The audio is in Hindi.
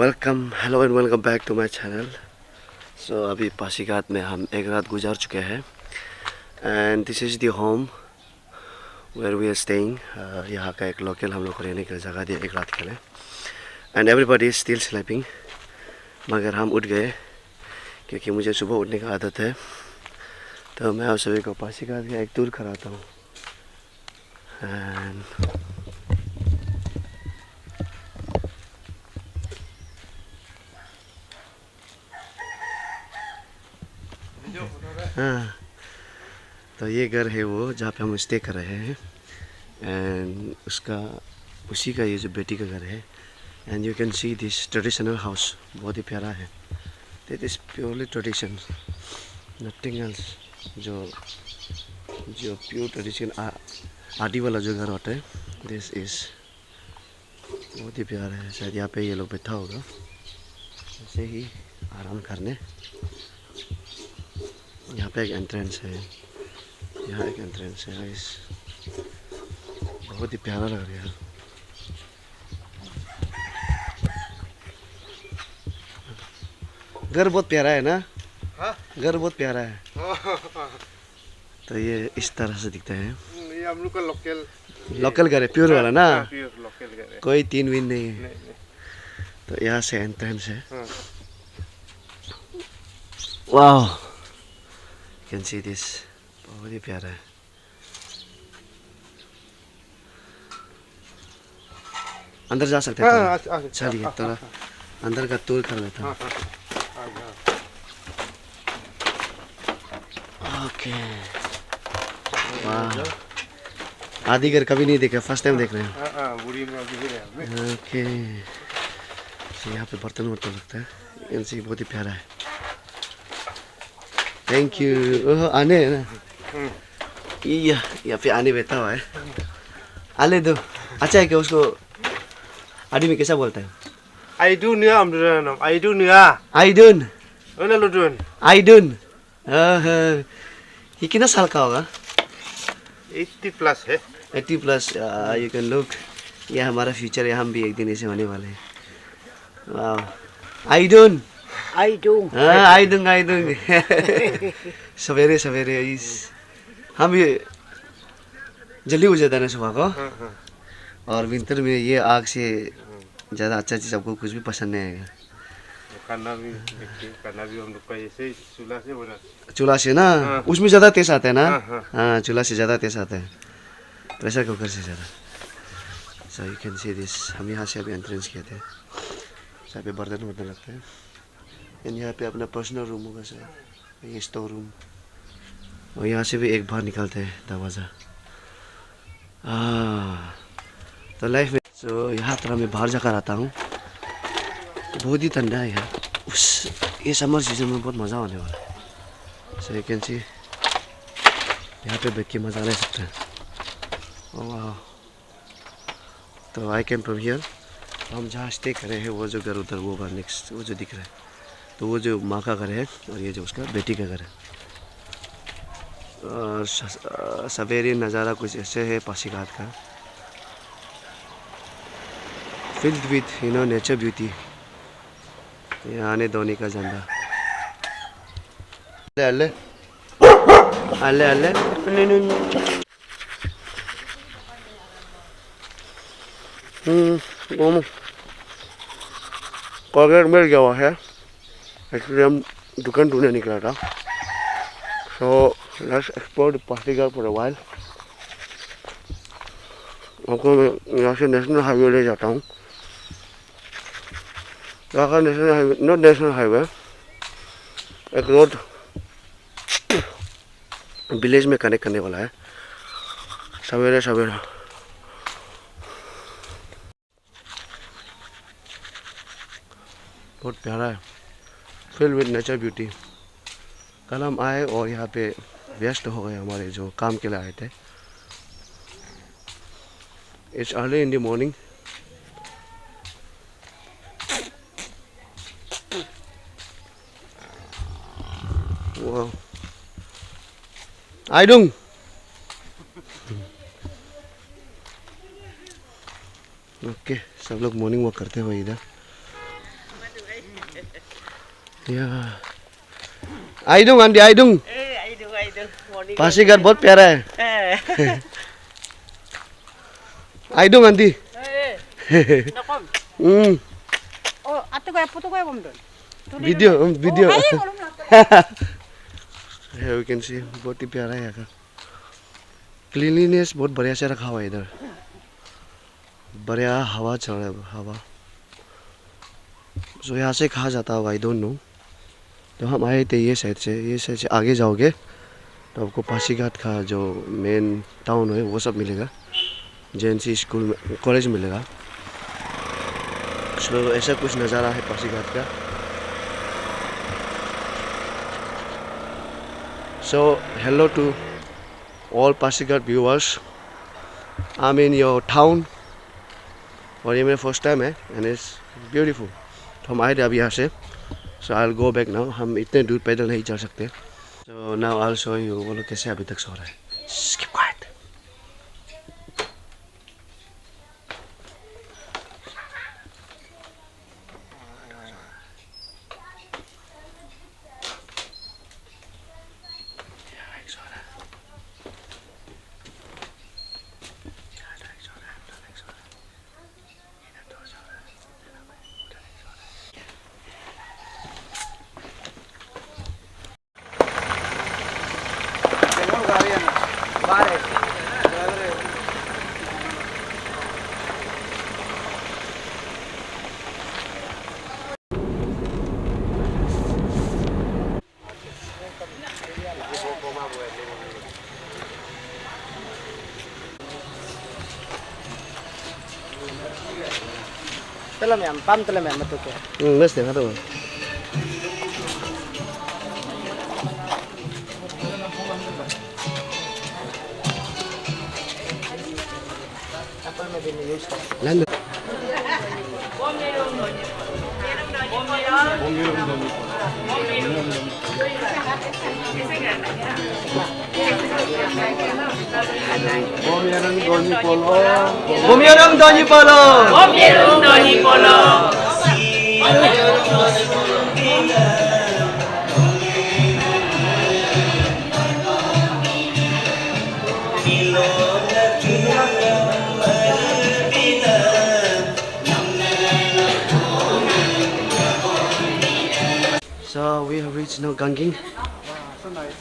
Welcome hello and welcome back to my channel. So अभी पासीघाट में हम एक रात गुजार चुके हैं and this is the home where we are staying. यहाँ का एक लोकल हम लोग को रहने के लिए जगह दिया एक रात के लिए and everybody is still sleeping, मगर हम उठ गए क्योंकि मुझे सुबह उठने का आदत है। तो मैं आप सभी को पासीघाट का एक टूर कराता हूँ एंड हाँ, तो ये घर है वो जहाँ पे हम स्टे कर रहे हैं एंड उसी का ये जो बेटी का घर है and you can see this traditional house, बहुत ही प्यारा है। That is purely tradition, nothing else. जो जो प्योर ट्रेडिशन आदि वाला जो घर होता है, दिस इज़ बहुत ही प्यारा है। शायद यहाँ पे ये लोग बैठा होगा ऐसे ही आराम करने। यहाँ पे एक एंट्रेंस है, यहाँ एक एंट्रेंस है। इस बहुत ही प्यारा लग रहा है। घर बहुत प्यारा है ना? हाँ? घर बहुत प्यारा है। तो ये इस तरह से दिखता है। ये हम लोग का लोकल घर है, प्योर वाला ना? प्योर लोकल घर है, कोई तीन विन नहीं है। नहीं। तो यहाँ से एंट्रेंस है। हाँ। वाह, कैन सी दिस, बहुत ही प्यारा है। अंदर जा सकते हैं? चलिए थोड़ा अंदर का टूर कर लेता हूँ। ओके, वाह, आदि घर कभी नहीं देखे, फर्स्ट टाइम देख रहे हैं। ओके, यहाँ पे बर्तन वर्तन लगता है, इनसे बहुत ही प्यारा है। Thank you. ओह, आने है ना? यहाँ पे आने बैठा हुआ है। आले दो। अच्छा है कि उसको आदि में कैसा बोलता है? आइडुन या नाम आइडुन या आइडुन। ओना लुडुन आइडुन। ये कितना साल का होगा? 80 प्लस है। 80 प्लस। यू कैन लुक, ये हमारा फ्यूचर है, हम भी एक दिन ऐसे होने वाले हैं। वाह, आइडुन। आइडुन आइडुन। सवेरे सवेरे इस हम भी जल्दी हो जाता है ना सुबह को, और विंटर में ये आग से ज़्यादा अच्छा चीज़ आपको कुछ भी पसंद नहीं आएगा। खाना भी हम लोग का ऐसे चूल्हा से बना। चूल्हा से ना? उसमें ज़्यादा टेस्ट आता है ना? हाँ, चूल्हा से ज़्यादा टेस्ट आता है, प्रेशर कुकर से ज़्यादा। So you can see this. हम यहाँ से अभी एंट्रेंस किए थे, यहाँ पे बर्तन वर्तन लगते हैं एंड यहाँ पे अपना पर्सनल रूम होगा सर, ये स्टोर रूम, और यहाँ से भी एक बाहर निकलते हैं दरवाज़ा। तो लाइफ में यहाँ तरह मैं बाहर जाकर आता हूँ तो बहुत ही ठंडा है यार। ये समर सीजन में बहुत मज़ा आने वाला है। सो यू कैन सी यहाँ पे बैठ के मज़ा ले सकते हैं। वाह, तो आई कैम फ्रॉम हियर। हम जहाँ स्टे कर रहे हैं वो जो घर उधर वो बार नेक्स्ट वो जो दिख रहा है, तो वो जो माँ का घर है और ये जो उसका बेटी का घर है। और सवेरे नज़ारा कुछ ऐसे है पासीघाट का, फिल्ड विथ नेचर ब्यूटी। ये आने धोने का झंडा। अल्ले अल्ले अल्ले कॉर्गेट मिल गया हुआ है। एक्चुअली हम दुकान ढूंढने निकला था। So let's explore Pasighat for a while. आपको मैं यहाँ से नेशनल हाईवे ले जाता हूँ। यहाँ का national highway, not national highway, एक रोड विलेज में कनेक्ट करने वाला है। सवेरे सवेरे बहुत प्यारा है, फिल्ड विद नेचर ब्यूटी। कल हम आए और यहाँ पे व्यस्त हो गए हमारे जो काम के लिए आए थे। It's early in the morning. आइडुंग। ओके, सब लोग मॉर्निंग वॉक करते हुए इधर Yeah. Aidung Andy Aidung. Morning. Pasighat बहुत प्यारा है. Aidung Andy. Oh, atu kaya foto kaya bom don. Video. Oh, Here we can see बहुत ही प्यारा है यहाँ का. Cleanliness बहुत बढ़िया से रखा हुआ है इधर. बढ़िया हवा चल रहा है हवा. So यहाँ से कहाँ जाता होगा I don't know. तो हम आए थे ये साइड से आगे जाओगे तो आपको पासीघाट का जो मेन टाउन है वो सब मिलेगा. जेएनसी स्कूल कॉलेज मिलेगा. So ऐसा कुछ नज़ारा है पासीघाट का. So hello to all Pasighat viewers. I'm in your town और ये मेरा फर्स्ट टाइम है and it's beautiful. तो हम आए थे अभी यहाँ से. So I'll go back now. हम इतने दूर पैदल नहीं चल सकते. So now I'll show you वो लोग कैसे अभी तक सो रहे हैं. Keep quiet. telam ya, pam telam ya betul ke? Let's देखा तो. Apa yang lebih use kan? Land. Bumirang Doni Polo. So we have reached now Ganging. So nice.